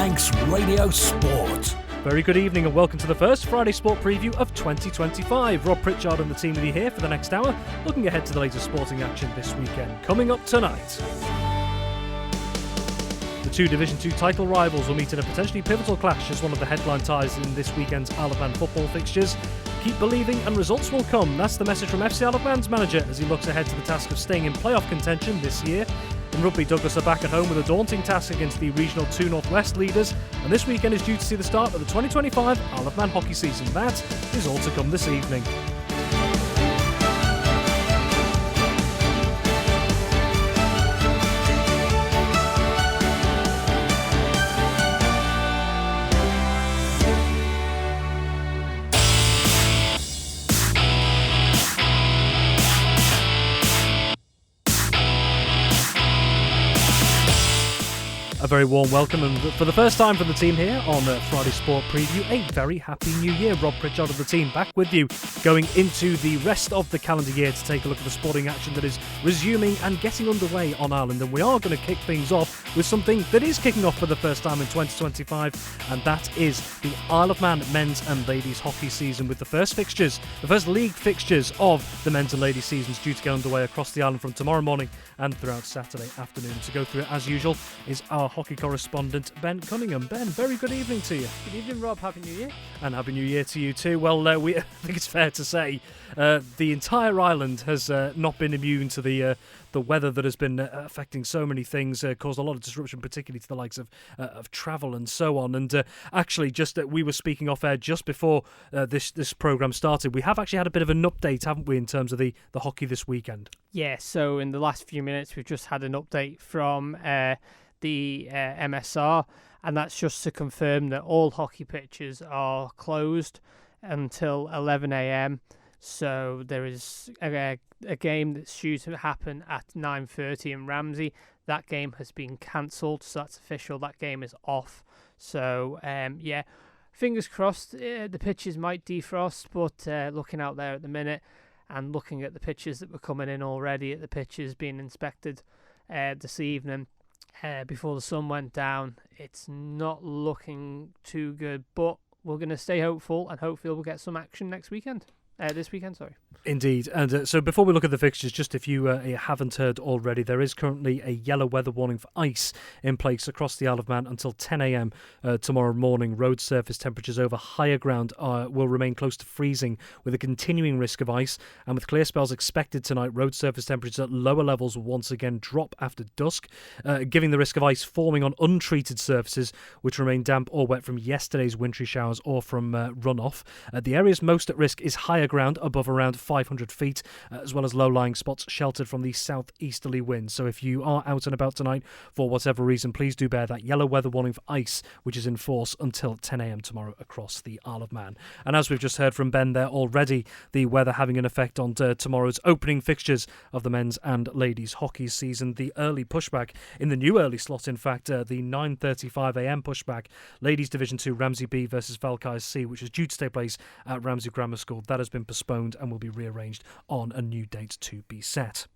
Manx Radio Sport. Very good evening and welcome to the first Friday Sport preview of 2025. Rob Pritchard and the team will be here for the next hour, looking ahead to the latest sporting action this weekend. Coming up tonight, the two Division 2 title rivals will meet in a potentially pivotal clash as one of the headline ties in this weekend's Isle of Man football fixtures. Keep believing and results will come. That's the message from FC Isle of Man's manager as he looks ahead to the task of staying in playoff contention this year. In rugby, Douglas are back at home with a daunting task against the Regional 2 North West leaders, and this weekend is due to see the start of the 2025 Isle of Man hockey season. That is all to come this evening. A very warm welcome, and for the first time from the team here on Friday Sport Preview, a very happy new year. Rob Pritchard of the team back with you, going into the rest of the calendar year to take a look at the sporting action that is resuming and getting underway on Ireland. And we are going to kick things off with something that is kicking off for the first time in 2025, and that is the Isle of Man men's and ladies hockey season, with the first league fixtures of the men's and ladies seasons due to get underway across the island from tomorrow morning and throughout Saturday afternoon. To go through it as usual is our hockey correspondent Ben Cunningham. Ben, very good evening to you. Good evening, Rob. Happy New Year. And Happy New Year to you too. Well, I think it's fair to say the entire island has not been immune to the weather that has been affecting so many things, caused a lot of disruption, particularly to the likes of travel and so on. And actually, we were speaking off air just before this programme started. We have actually had a bit of an update, haven't we, in terms of the hockey this weekend? Yeah, so in the last few minutes, we've just had an update from the MSR, and that's just to confirm that all hockey pitches are closed until 11 a.m. So there is a game that's due to happen at 9:30 in Ramsey. That game has been cancelled, so that's official. That game is off. So yeah, fingers crossed the pitches might defrost, but looking out there at the minute and looking at the pitches that were coming in already, at the pitches being inspected this evening before the sun went down, it's not looking too good, but we're going to stay hopeful and hopefully we'll get some action this weekend. Indeed. And so before we look at the fixtures, just if you haven't heard already, there is currently a yellow weather warning for ice in place across the Isle of Man until 10 a.m. Tomorrow morning. Road surface temperatures over higher ground will remain close to freezing, with a continuing risk of ice. And with clear spells expected tonight, road surface temperatures at lower levels will once again drop after dusk, giving the risk of ice forming on untreated surfaces which remain damp or wet from yesterday's wintry showers or from runoff. The areas most at risk is higher ground above around 500 feet, as well as low-lying spots sheltered from the southeasterly wind. So if you are out and about tonight for whatever reason, please do bear that yellow weather warning for ice, which is in force until 10 a.m. tomorrow across the Isle of Man. And as we've just heard from Ben there already, the weather having an effect on tomorrow's opening fixtures of the men's and ladies hockey season. The early pushback in the new early slot, in fact, the 9:35 a.m. pushback, ladies Division 2 Ramsey B versus Valkyrie C, which is due to take place at Ramsey Grammar School. That has been postponed and will be rearranged on a new date to be set.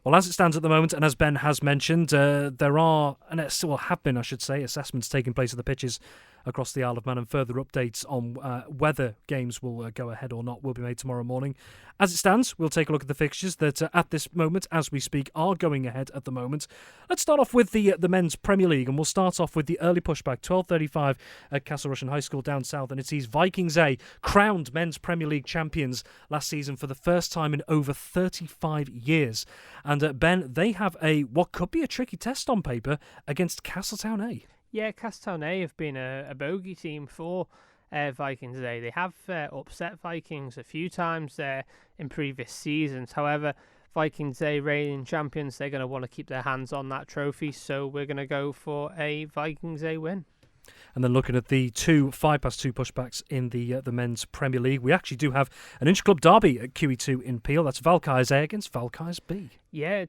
Well, as it stands at the moment, and as Ben has mentioned, there are, and it still have been, I should say, assessments taking place at the pitches across the Isle of Man, and further updates on whether games will go ahead or not will be made tomorrow morning. As it stands, we'll take a look at the fixtures that at this moment, as we speak, are going ahead at the moment. Let's start off with the men's Premier League, and we'll start off with the early pushback, 12:35 at Castle Rushen High School down south, and it sees Vikings A crowned men's Premier League champions last season for the first time in over 35 years. And Ben, they have what could be a tricky test on paper against Castletown A. Yeah, Castletown A have been a bogey team for Vikings A. They have upset Vikings a few times in previous seasons. However, Vikings A reigning champions, they're going to want to keep their hands on that trophy, so we're going to go for a Vikings A win. And then looking at the 5-2 pushbacks in the men's Premier League, we actually do have an inter-club derby at QE2 in Peel. That's Valkyries A against Valkyries B. Yeah,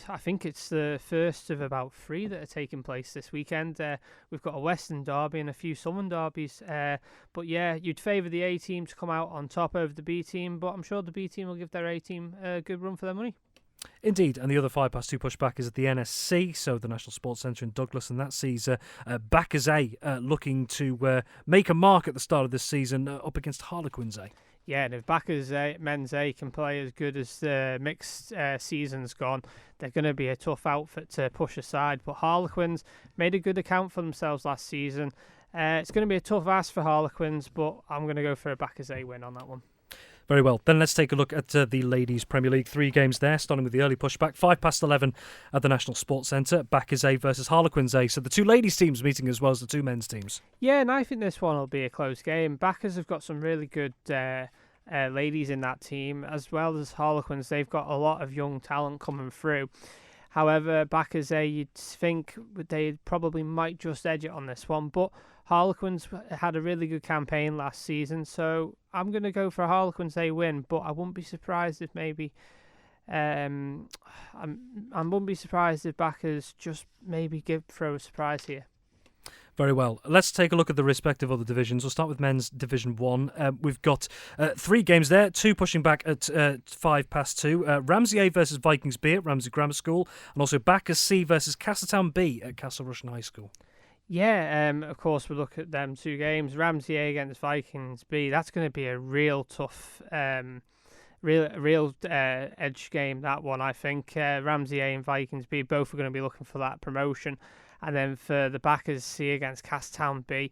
I think it's the first of about 3 that are taking place this weekend. We've got a Western derby and a few Southern derbies. But yeah, you'd favour the A team to come out on top over the B team, but I'm sure the B team will give their A team a good run for their money. Indeed, and the other 2 pushback is at the NSC, so the National Sports Centre in Douglas, and that sees Backers A looking to make a mark at the start of this season up against Harlequins A. Yeah, and if Backers men's A can play as good as the mixed season's gone, they're going to be a tough outfit to push aside. But Harlequins made a good account for themselves last season. It's going to be a tough ask for Harlequins, but I'm going to go for a Backers A win on that one. Very well. Then let's take a look at the Ladies Premier League. 3 games there, starting with the early pushback. 11:05 at the National Sports Centre. Backers A versus Harlequins A. So the 2 ladies teams meeting as well as the 2 men's teams. Yeah, and I think this one will be a close game. Backers have got some really good ladies in that team, as well as Harlequins. They've got a lot of young talent coming through. However, Backers A, you'd think they probably might just edge it on this one, but Harlequins had a really good campaign last season, so I'm going to go for a Harlequins A win, but I wouldn't be surprised if maybe I wouldn't be surprised if Backers just maybe throw a surprise here. Very well. Let's take a look at the respective other divisions. We'll start with men's Division 1. We've got 3 games there, 2 pushing back at 2:05. Ramsey A versus Vikings B at Ramsey Grammar School, and also Backers C versus Castletown B at Castle Rushen High School. Yeah, of course, we'll look at them 2 games. Ramsey A against Vikings B. That's going to be a real tough, real edge game, that one, I think. Ramsey A and Vikings B both are going to be looking for that promotion. And then for the Backers C against Castletown B,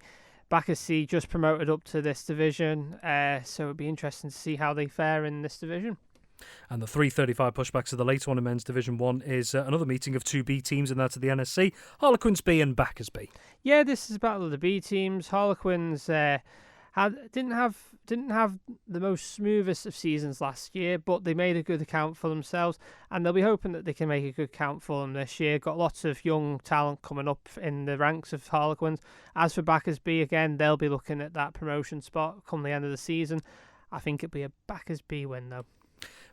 Backers C just promoted up to this division, so it'll be interesting to see how they fare in this division. And the 3:35 pushbacks of the later one in men's Division 1 is another meeting of 2 B teams, and that's at the NSC, Harlequins B and Backers B. Yeah, this is a battle of the B teams. Harlequins didn't have the most smoothest of seasons last year, but they made a good account for themselves, and they'll be hoping that they can make a good account for them this year. Got lots of young talent coming up in the ranks of Harlequins. As for Backers B, again, they'll be looking at that promotion spot come the end of the season. I think it'll be a Backers B win, though.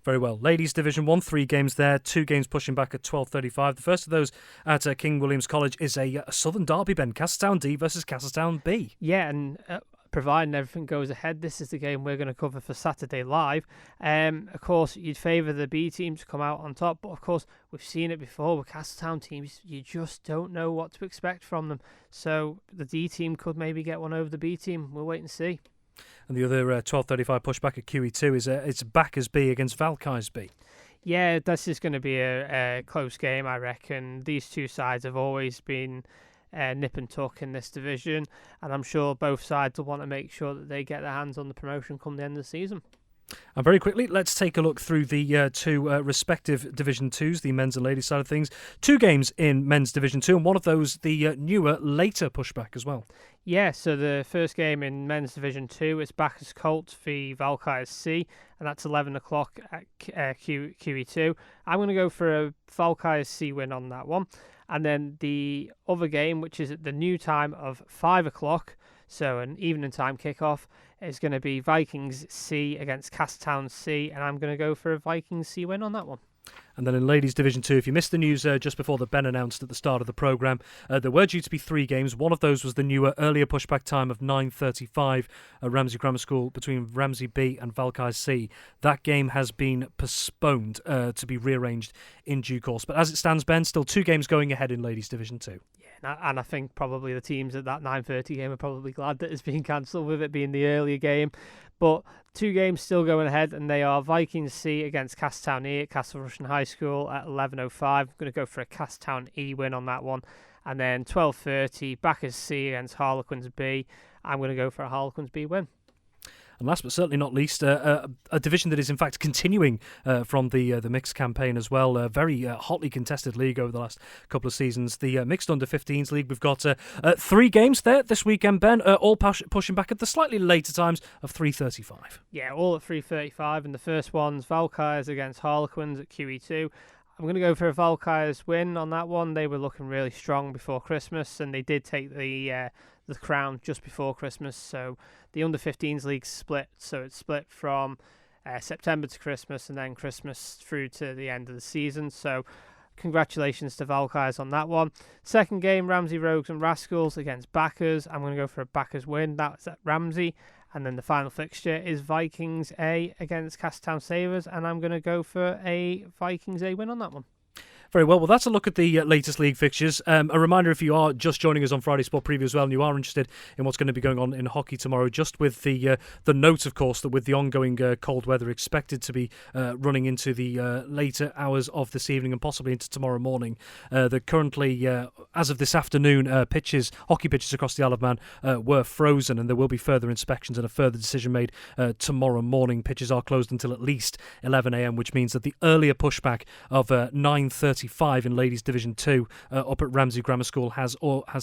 Very well. Ladies Division 1, 3 games there, 2 games pushing back at 12:35. The first of those at King William's College is a Southern Derby, Ben. Castletown D versus Castletown B. Yeah, and providing everything goes ahead, this is the game we're going to cover for Saturday Live. Of course, you'd favour the B team to come out on top, but of course, we've seen it before with Castletown teams. You just don't know what to expect from them. So the D team could maybe get one over the B team. We'll wait and see. And the other 12:35 pushback at QE2 is it's Backers B against Valkyries B. Yeah, this is going to be a close game, I reckon. These 2 sides have always been nip and tuck in this division, and I'm sure both sides will want to make sure that they get their hands on the promotion come the end of the season. And very quickly, let's take a look through the 2 respective Division 2s, the men's and ladies side of things. 2 games in men's Division 2, and one of those the newer, later pushback as well. Yeah, so the first game in men's Division 2 is Backers Colts v Valkyries C, and that's 11 o'clock at QE2. I'm going to go for a Valkyries C win on that one. And then the other game, which is at the new time of 5 o'clock, so an evening time kickoff, is going to be Vikings C against Castletown C, and I'm going to go for a Vikings C win on that one. And then in Ladies Division 2, if you missed the news just before that Ben announced at the start of the programme, there were due to be 3 games. One of those was the newer, earlier pushback time of 9:35 at Ramsey Grammar School between Ramsey B and Valkyries C. That game has been postponed to be rearranged in due course. But as it stands, Ben, still 2 games going ahead in Ladies Division 2. Yeah, and I think probably the teams at that 9:30 game are probably glad that it's been cancelled with it being the earlier game. But 2 games still going ahead, and they are Vikings C against Castletown E at Castle Rushen High School at 11:05. I'm going to go for a Castletown E win on that one. And then 12:30, Backers C against Harlequins B. I'm going to go for a Harlequins B win. And last but certainly not least, a division that is in fact continuing from the mixed campaign as well. A very hotly contested league over the last couple of seasons. The mixed under-15s league. We've got 3 games there this weekend, Ben, all pushing back at the slightly later times of 3:35. Yeah, all at 3:35. And the first one's Valkyries against Harlequins at QE2. I'm going to go for a Valkyries win on that one. They were looking really strong before Christmas, and they did take the crown just before Christmas. So the under-15s league split. So it's split from September to Christmas, and then Christmas through to the end of the season. So congratulations to Valkyries on that one. Second game, Ramsey Rogues and Rascals against Backers. I'm going to go for a Backers win. That's at Ramsey. And then the final fixture is Vikings A against Castertown Savers, and I'm going to go for a Vikings A win on that one. Very well. Well, that's a look at the latest league fixtures. A reminder, if you are just joining us on Friday Sport Preview as well, and you are interested in what's going to be going on in hockey tomorrow, just with the note, of course, that with the ongoing cold weather expected to be running into the later hours of this evening and possibly into tomorrow morning, that currently, as of this afternoon, hockey pitches across the Isle of Man were frozen, and there will be further inspections and a further decision made tomorrow morning. Pitches are closed until at least 11 a.m, which means that the earlier pushback of 9:35 in Ladies Division 2 up at Ramsey Grammar School has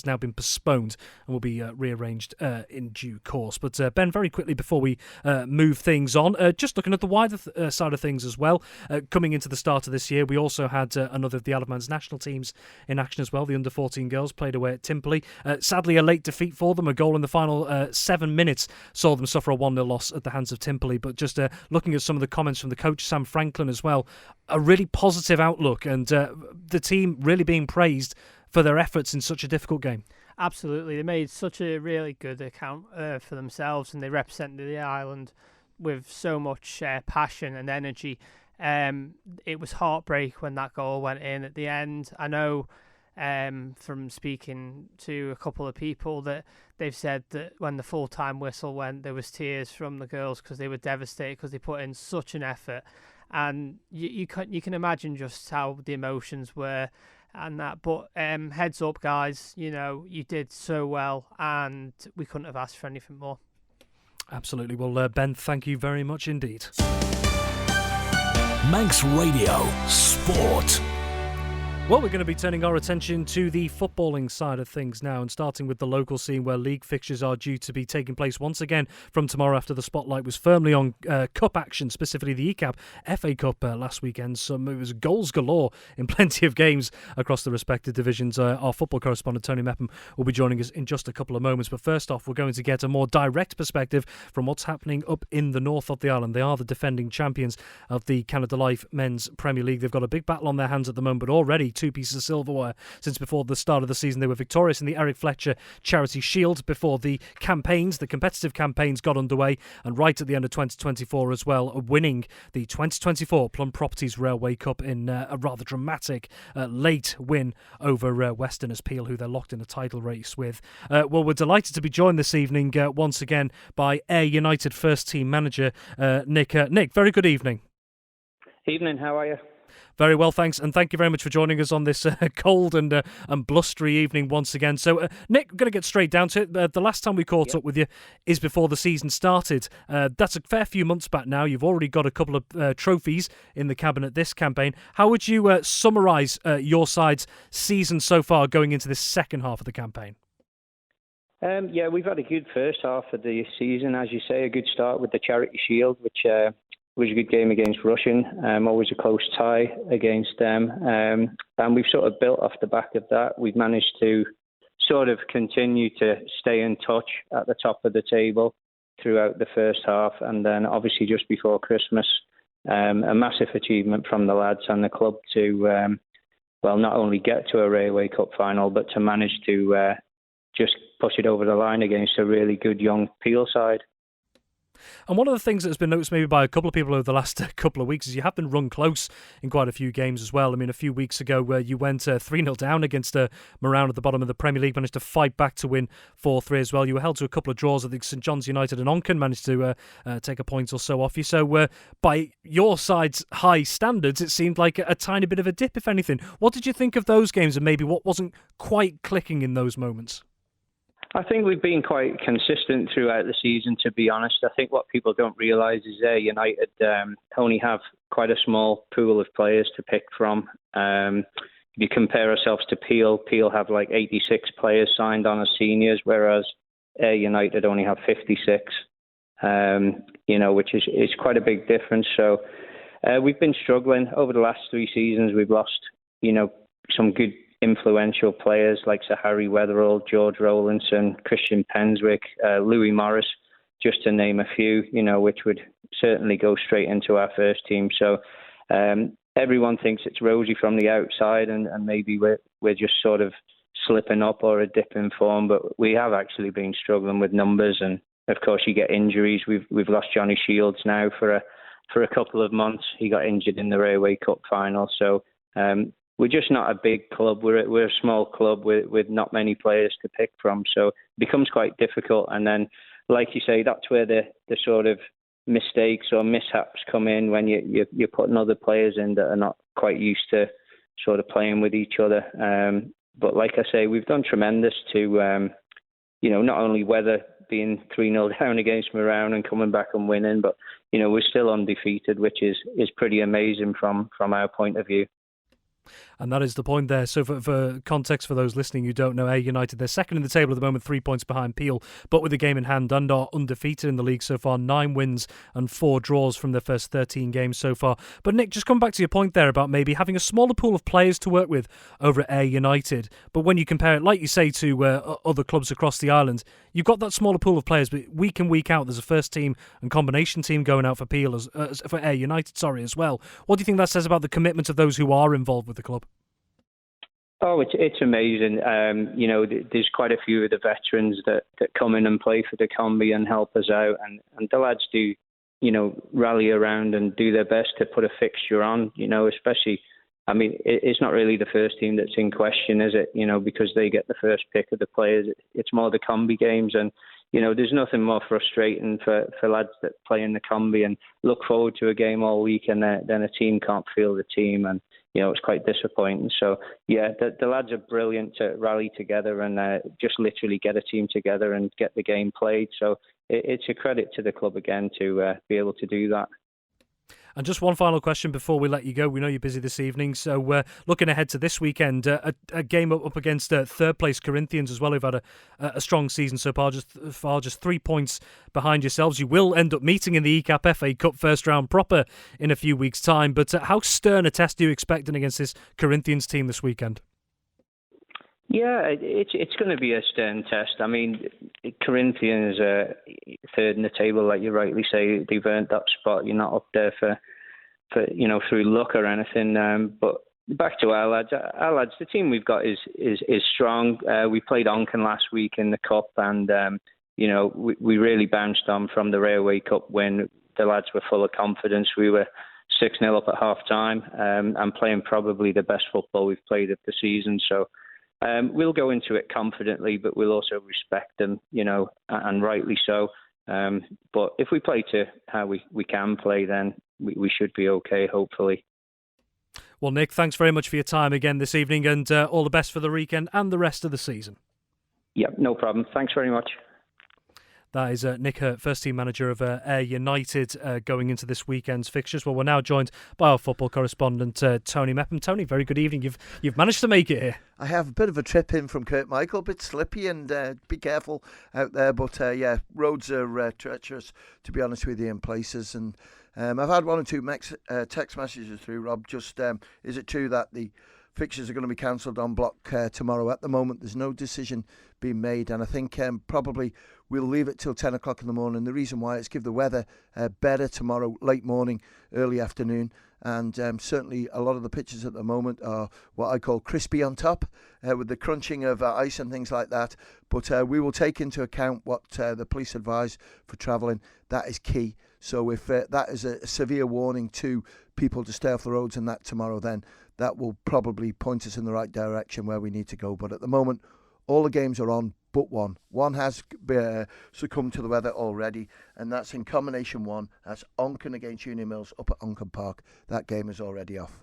now been postponed and will be rearranged in due course. But Ben, very quickly before we move things on, just looking at the wider side of things as well, coming into the start of this year, we also had another of the Isle of Man's national teams in action as well. The under-14 girls played away at Timperley. Sadly, a late defeat for them. A goal in the final 7 minutes saw them suffer a 1-0 loss at the hands of Timperley. But just looking at some of the comments from the coach, Sam Franklin, as well, a really positive outlook, and the team really being praised for their efforts in such a difficult game. Absolutely. They made such a really good account for themselves, and they represented the island with so much passion and energy. It was heartbreak when that goal went in at the end. I know from speaking to a couple of people that they've said that when the full-time whistle went, there was tears from the girls because they were devastated because they put in such an effort. And you can imagine just how the emotions were and that. But heads up, guys, you did so well, and we couldn't have asked for anything more. Absolutely. Well, Ben, thank you very much indeed. Manx Radio Sport. Well, we're going to be turning our attention to the footballing side of things now, and starting with the local scene where league fixtures are due to be taking place once again from tomorrow after the spotlight was firmly on cup action, specifically the ECAP FA Cup last weekend. So it was goals galore in plenty of games across the respective divisions. Our football correspondent Tony Mepham will be joining us in just a couple of moments. But first off, we're going to get a more direct perspective from what's happening up in the north of the island. They are the defending champions of the Canada Life Men's Premier League. They've got a big battle on their hands at the moment, but already 2 pieces of silverware since before the start of the season. They were victorious in the Ballafletcher Charity Shield before the competitive campaigns got underway, and right at the end of 2024 as well, winning the 2024 Plum Properties Railway Cup in a rather dramatic late win over Westerners Peel, who they're locked in a title race with. Well, we're delighted to be joined this evening once again by Ayre United first team manager Nick. Nick, very good evening. Evening, how are you? Very well, thanks, and thank you very much for joining us on this cold and blustery evening once again. So, Nick, we're going to get straight down to it. The last time we caught up with you is before the season started. That's a fair few months back now. You've already got a couple of trophies in the cabinet this campaign. How would you summarise your side's season so far going into this second half of the campaign? We've had a good first half of the season, as you say, a good start with the Charity Shield, which was a good game against Russian, always a close tie against them. And we've sort of built off the back of that. We've managed to sort of continue to stay in touch at the top of the table throughout the first half. And then obviously just before Christmas, a massive achievement from the lads and the club to, not only get to a Railway Cup final, but to manage to just push it over the line against a really good young Peel side. And one of the things that has been noticed maybe by a couple of people over the last couple of weeks is you have been run close in quite a few games as well. I mean, a few weeks ago where you went 3-0 down against Moran at the bottom of the Premier League, managed to fight back to win 4-3 as well. You were held to a couple of draws. I think St John's United and Onken managed to take a point or so off you. So by your side's high standards, it seemed like a tiny bit of a dip, if anything. What did you think of those games and maybe what wasn't quite clicking in those moments? I think we've been quite consistent throughout the season, to be honest. I think what people don't realise is United only have quite a small pool of players to pick from. If you compare ourselves to Peel have like 86 players signed on as seniors, whereas Ayre United only have 56, which is quite a big difference. So we've been struggling over the last 3 seasons. We've lost, some good influential players like Sir Harry Weatherall, George Rowlandson, Christian Penswick, Louis Morris, just to name a few, which would certainly go straight into our first team. So everyone thinks it's rosy from the outside and maybe we're just sort of slipping up or a dip in form, but we have actually been struggling with numbers and of course you get injuries. We've lost Johnny Shields now for a couple of months. He got injured in the Railway Cup final. So we're just not a big club. We're a small club with not many players to pick from. So it becomes quite difficult. And then, like you say, that's where the sort of mistakes or mishaps come in when you're putting other players in that are not quite used to sort of playing with each other. But like I say, we've done tremendous to, not only weather being 3-0 down against Marown and coming back and winning, but, we're still undefeated, which is pretty amazing from our point of view. And that is the point there. So for context for those listening who don't know, Ayre United, they're second in the table at the moment, 3 points behind Peel, but with the game in hand and are undefeated in the league so far, 9 wins and 4 draws from their first 13 games so far. But Nick, just come back to your point there about maybe having a smaller pool of players to work with over at Ayre United. But when you compare it, like you say, to other clubs across the island, you've got that smaller pool of players, but week in, week out, there's a first team and combination team going out for Peel, for Ayre United, as well. What do you think that says about the commitment of those who are involved with the club? Oh, it's amazing. There's quite a few of the veterans that come in and play for the combi and help us out, and the lads do, rally around and do their best to put a fixture on. Especially, I mean, it's not really the first team that's in question, is it? Because they get the first pick of the players. It's more the combi games, and there's nothing more frustrating for lads that play in the combi and look forward to a game all week, and then a team can't feel the team, and it's quite disappointing. So, yeah, the lads are brilliant to rally together and just literally get a team together and get the game played. So it's a credit to the club again to be able to do that. And just one final question before we let you go. We know you're busy this evening, so looking ahead to this weekend, a game up against third place Corinthians as well, who've had a strong season so far, just 3 points behind yourselves. You will end up meeting in the ECAP FA Cup first round proper in a few weeks' time, but how stern a test are you expecting against this Corinthians team this weekend? Yeah, it's going to be a stern test. I mean, Corinthians are third in the table, like you rightly say. They've earned that spot. You're not up there for through luck or anything. But back to our lads. The team we've got is strong. We played Onken last week in the cup, and we really bounced on from the Railway Cup when the lads were full of confidence. We were 6-0 up at half time, and playing probably the best football we've played of the season. So. We'll go into it confidently, but we'll also respect them, and rightly so. But if we play to how we can play, then we should be okay, hopefully. Well, Nick, thanks very much for your time again this evening, and all the best for the weekend and the rest of the season. Yeah, no problem. Thanks very much. That is Nick Hurt, first team manager of Ayre United, going into this weekend's fixtures. Well, we're now joined by our football correspondent, Tony Mepham. Tony, very good evening. You've managed to make it here. I have a bit of a trip in from Kirkmichael, a bit slippy, and be careful out there. But roads are treacherous, to be honest with you, in places. And I've had one or two text messages through, Rob. Just is it true that the fixtures are going to be cancelled on block tomorrow? At the moment, there's no decision being made, and I think probably we'll leave it till 10 o'clock in the morning. The reason why is give the weather better tomorrow, late morning, early afternoon, and certainly a lot of the pitches at the moment are what I call crispy on top, with the crunching of ice and things like that. But we will take into account what the police advise for travelling. That is key. So if that is a severe warning to people to stay off the roads and that tomorrow, then that will probably point us in the right direction where we need to go. But at the moment, all the games are on but one. One has succumbed to the weather already, and that's in combination one. That's Onken against Union Mills up at Onken Park. That game is already off.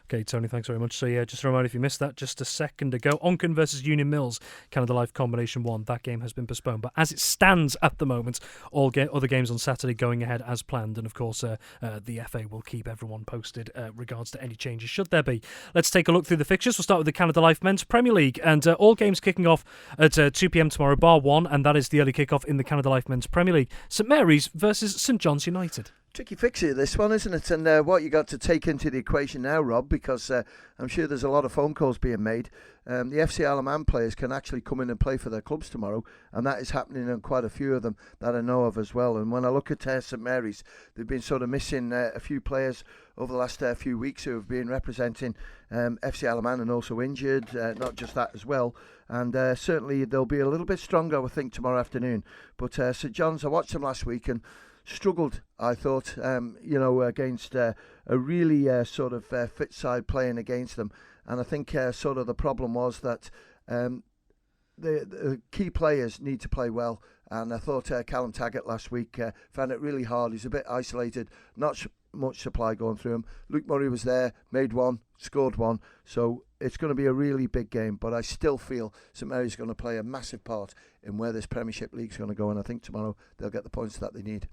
Okay, Tony, thanks very much. So, yeah, just a reminder, if you missed that just a second ago, Onken versus Union Mills, Canada Life Combination 1, that game has been postponed. But as it stands at the moment, all other games on Saturday going ahead as planned. And, of course, the FA will keep everyone posted regards to any changes, should there be. Let's take a look through the fixtures. We'll start with the Canada Life Men's Premier League. And all games kicking off at 2 p.m. tomorrow, bar one, and that is the early kick-off in the Canada Life Men's Premier League. St Mary's versus St John's United. Tricky fixture, this one, isn't it? And what you got to take into the equation now, Rob, because I'm sure there's a lot of phone calls being made. The FC Isle of Man players can actually come in and play for their clubs tomorrow, and that is happening in quite a few of them that I know of as well. And when I look at St Mary's, they've been sort of missing a few players over the last few weeks who have been representing FC Isle of Man and also injured, not just that as well. And certainly they'll be a little bit stronger, I think, tomorrow afternoon. But St John's, I watched them last week and struggled, I thought, against a really sort of fit side playing against them. And I think sort of the problem was that the key players need to play well. And I thought Callum Taggart last week found it really hard. He's a bit isolated, not much supply going through him. Luke Murray was there, made one, scored one. So it's going to be a really big game. But I still feel St Mary's going to play a massive part in where this Premiership League's going to go. And I think tomorrow they'll get the points that they need.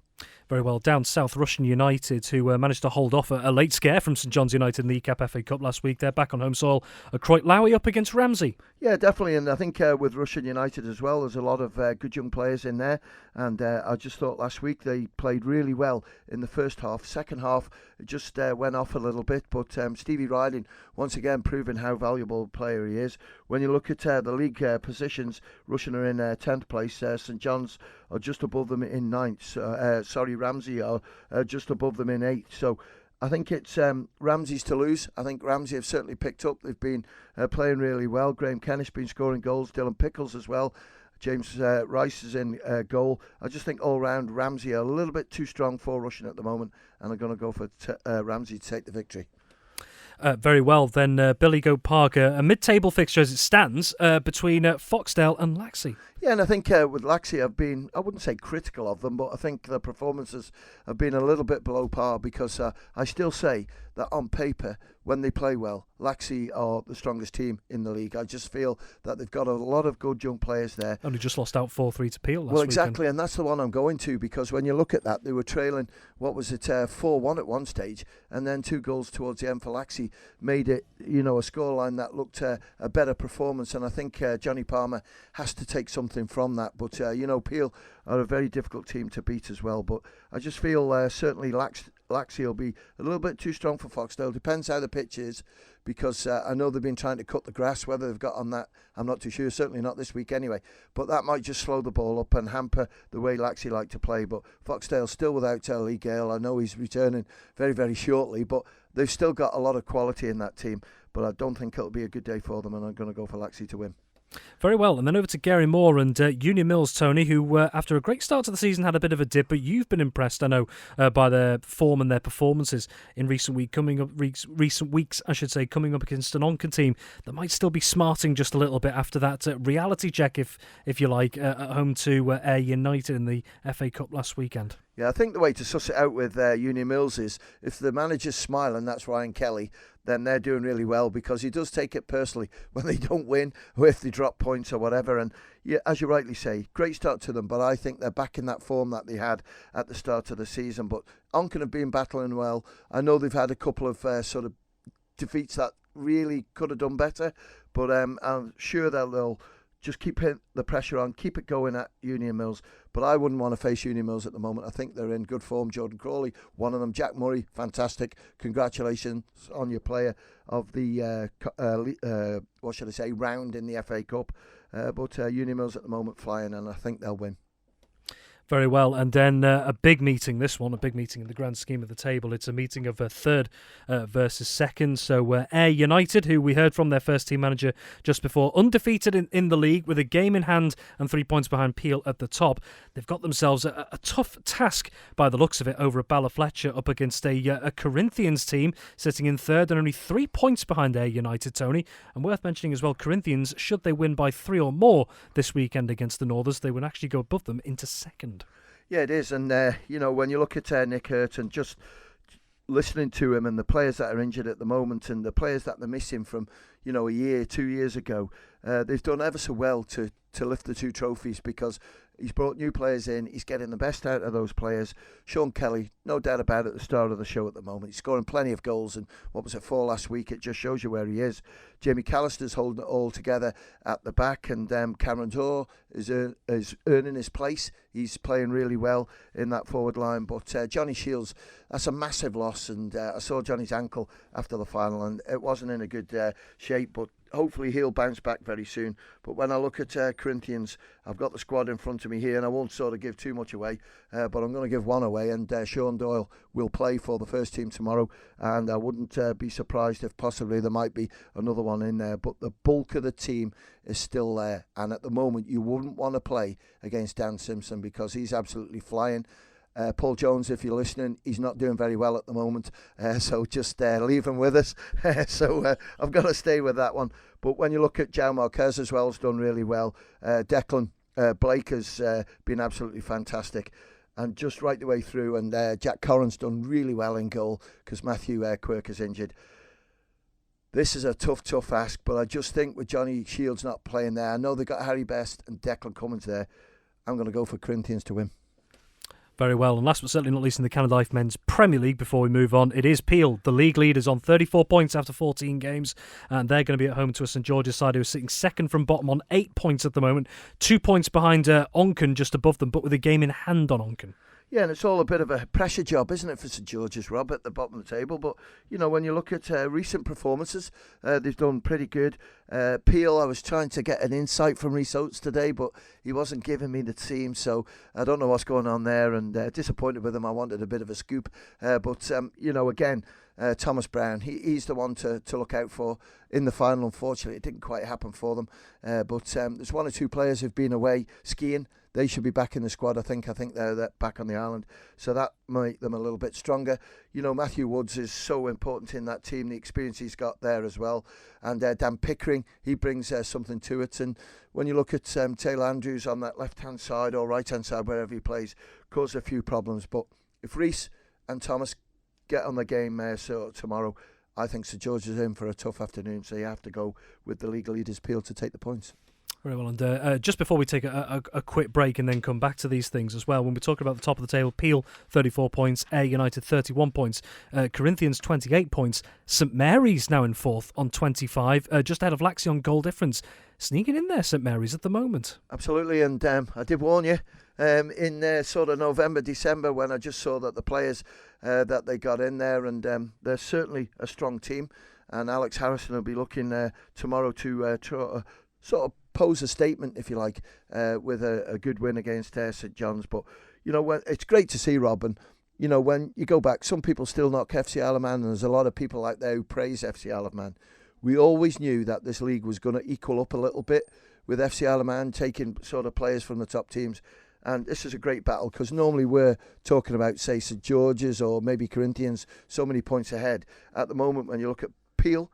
Very well. Down south, Russian United, who managed to hold off a late scare from St John's United in the ECAP FA Cup last week. They're back on home soil. Croyt Lowy up against Ramsey. Yeah, definitely. And I think with Russian United as well, there's a lot of good young players in there. And I just thought last week they played really well in the first half. Second half, it just went off a little bit. But Stevie Riding, once again, proving how valuable a player he is. When you look at the league positions, Russian are in 10th place. St John's are just above them in 9th. Ramsey are just above them in 8th. So I think it's Ramsey's to lose. I think Ramsey have certainly picked up. They've been playing really well. Graham Kennish been scoring goals. Dylan Pickles as well. James Rice is in goal. I just think all round Ramsey are a little bit too strong for Russian at the moment, and I'm going to go for Ramsey to take the victory. Very well then, Billy Goat Parker, a mid-table fixture as it stands between Foxdale and Laxey. Yeah, and I think with Laxey I wouldn't say critical of them, but I think the performances have been a little bit below par because I still say that on paper, when they play well, Laxey are the strongest team in the league. I just feel that they've got a lot of good young players there. Only just lost out 4-3 to Peel last Well, exactly, weekend. And that's the one I'm going to, because when you look at that, they were trailing, 4-1 at one stage, and then 2 goals towards the end for Laxey made it, a scoreline that looked a better performance, and I think Johnny Palmer has to take something from that. But, Peel are a very difficult team to beat as well, but I just feel certainly Laxey will be a little bit too strong for Foxdale. Depends how the pitch is, because I know they've been trying to cut the grass. Whether they've got on that, I'm not too sure. Certainly not this week anyway. But that might just slow the ball up and hamper the way Laxey like to play. But Foxdale still without Lee Gale. I know he's returning very, very shortly, but they've still got a lot of quality in that team. But I don't think it'll be a good day for them, and I'm going to go for Laxey to win. Very well, and then over to Gary Moore and Union Mills, Tony, who after a great start to the season had a bit of a dip, but you've been impressed, I know, by their form and their performances in recent weeks, coming up against an Onken team that might still be smarting just a little bit after that reality check, if you like, at home to Ayre United in the FA Cup last weekend. Yeah, I think the way to suss it out with Union Mills is if the manager's smiling, that's Ryan Kelly, then they're doing really well, because he does take it personally when they don't win or if they drop points or whatever. And yeah, as you rightly say, great start to them, but I think they're back in that form that they had at the start of the season. But Onken have been battling well. I know they've had a couple of sort of defeats that really could have done better, but I'm sure they'll just keep the pressure on, keep it going at Union Mills. But I wouldn't want to face Union Mills at the moment. I think they're in good form. Jordan Crawley, one of them. Jack Murray, fantastic. Congratulations on your player of the, round in the FA Cup. But Union Mills at the moment flying, and I think they'll win. Very well, and then a big meeting, this one, a big meeting in the grand scheme of the table. It's a meeting of third versus second. So Ayre United, who we heard from their first team manager just before, undefeated in the league with a game in hand and 3 points behind Peel at the top. They've got themselves a tough task by the looks of it over at Ballafletcher, up against a Corinthians team sitting in third and only 3 points behind Ayre United, Tony. And worth mentioning as well, Corinthians, should they win by 3 or more this weekend against the Northers, they would actually go above them into second. Yeah, it is. And, when you look at Nick Hurt and just listening to him and the players that are injured at the moment and the players that they're missing from, a year, 2 years ago. They've done ever so well to lift the 2 trophies because he's brought new players in. He's getting the best out of those players. Sean Kelly, no doubt about it, the star of the show at the moment. He's scoring plenty of goals, and 4 last week? It just shows you where he is. Jamie Callister's holding it all together at the back, and Cameron Dorr is earning his place. He's playing really well in that forward line. But Johnny Shields, that's a massive loss, and I saw Johnny's ankle after the final, and it wasn't in a good shape, but hopefully he'll bounce back very soon. But when I look at Corinthians, I've got the squad in front of me here, and I won't sort of give too much away, but I'm going to give one away, and Sean Doyle will play for the first team tomorrow, and I wouldn't be surprised if possibly there might be another one in there, but the bulk of the team is still there, and at the moment you wouldn't want to play against Dan Simpson because he's absolutely flying. Paul Jones, if you're listening, he's not doing very well at the moment, so just leave him with us. So I've got to stay with that one. But when you look at João Marquez as well, has done really well. Declan Blake has been absolutely fantastic, and just right the way through. And Jack Corran's done really well in goal because Matthew Quirk is injured. This is a tough ask, but I just think with Johnny Shields not playing there, I know they got Harry Best and Declan Cummins there. I'm going to go for Corinthians to win. Very well, and last but certainly not least in the Canada Life Men's Premier League, before we move on, it is Peel, the league leaders, on 34 points after 14 games, and they're going to be at home to a St George's side who are sitting second from bottom on 8 points at the moment, 2 points behind Onken just above them, but with a game in hand on Onken. Yeah, and it's all a bit of a pressure job, isn't it, for St George's, Rob, at the bottom of the table. But, when you look at recent performances, they've done pretty good. Peel, I was trying to get an insight from Rhys Oates today, but he wasn't giving me the team, so I don't know what's going on there, and disappointed with him. I wanted a bit of a scoop. But again, Thomas Brown, he's the one to look out for in the final. Unfortunately, it didn't quite happen for them. But there's 1 or 2 players who've been away skiing. They should be back in the squad. I think they're back on the island, so that might make them a little bit stronger. Matthew Woods is so important in that team, the experience he's got there as well. And Dan Pickering, he brings something to it. And when you look at Taylor Andrews on that left-hand side or right-hand side, wherever he plays, caused a few problems. But if Rhys and Thomas get on the game tomorrow, I think St George is in for a tough afternoon, so you have to go with the league leaders, Peel, to take the points. Very well, and just before we take a quick break and then come back to these things as well, when we're talking about the top of the table, Peel 34 points, Ayre United 31 points, Corinthians 28 points, St Mary's now in 4th on 25, just ahead of Laxey on goal difference. Sneaking in there, St Mary's at the moment. Absolutely, and I did warn you in sort of November, December, when I just saw that the players that they got in there, and they're certainly a strong team, and Alex Harrison will be looking tomorrow to sort of pose a statement, if you like, with a good win against St John's. But it's great to see, Rob, and when you go back, some people still knock FC Isle of Man, and there's a lot of people like there who praise FC Isle of Man. We always knew that this league was going to equal up a little bit with FC Isle of Man taking sort of players from the top teams, and this is a great battle because normally we're talking about, say, St George's or maybe Corinthians so many points ahead. At the moment, when you look at Peel,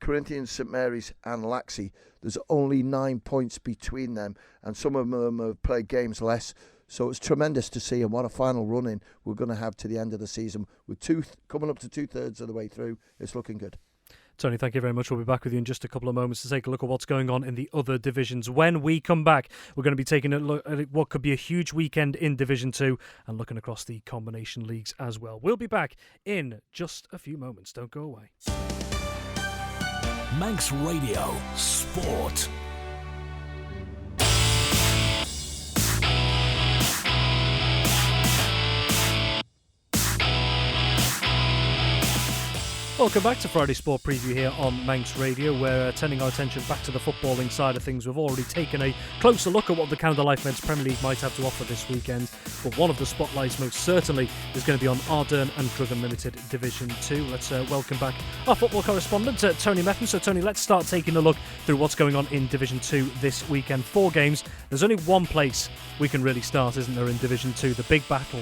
Corinthians, St Mary's and Laxey, there's only 9 points between them, and some of them have played games less. So it's tremendous to see, and what a final run-in we're going to have to the end of the season. With coming up to 2/3 of the way through, it's looking good. Tony, thank you very much. We'll be back with you in just a couple of moments to take a look at what's going on in the other divisions. When we come back, we're going to be taking a look at what could be a huge weekend in Division 2 and looking across the combination leagues as well. We'll be back in just a few moments. Don't go away. Manx Radio Sport. Welcome back to Friday Sport Preview here on Manx Radio. We're turning our attention back to the footballing side of things. We've already taken a closer look at what the Canada Life Men's Premier League might have to offer this weekend, but one of the spotlights most certainly is going to be on Ardern and Cruggan Limited Division 2. Let's welcome back our football correspondent, Tony Mepham. So Tony, let's start taking a look through what's going on in Division 2 this weekend. 4 games. There's only one place we can really start, isn't there, in Division 2? The big battle,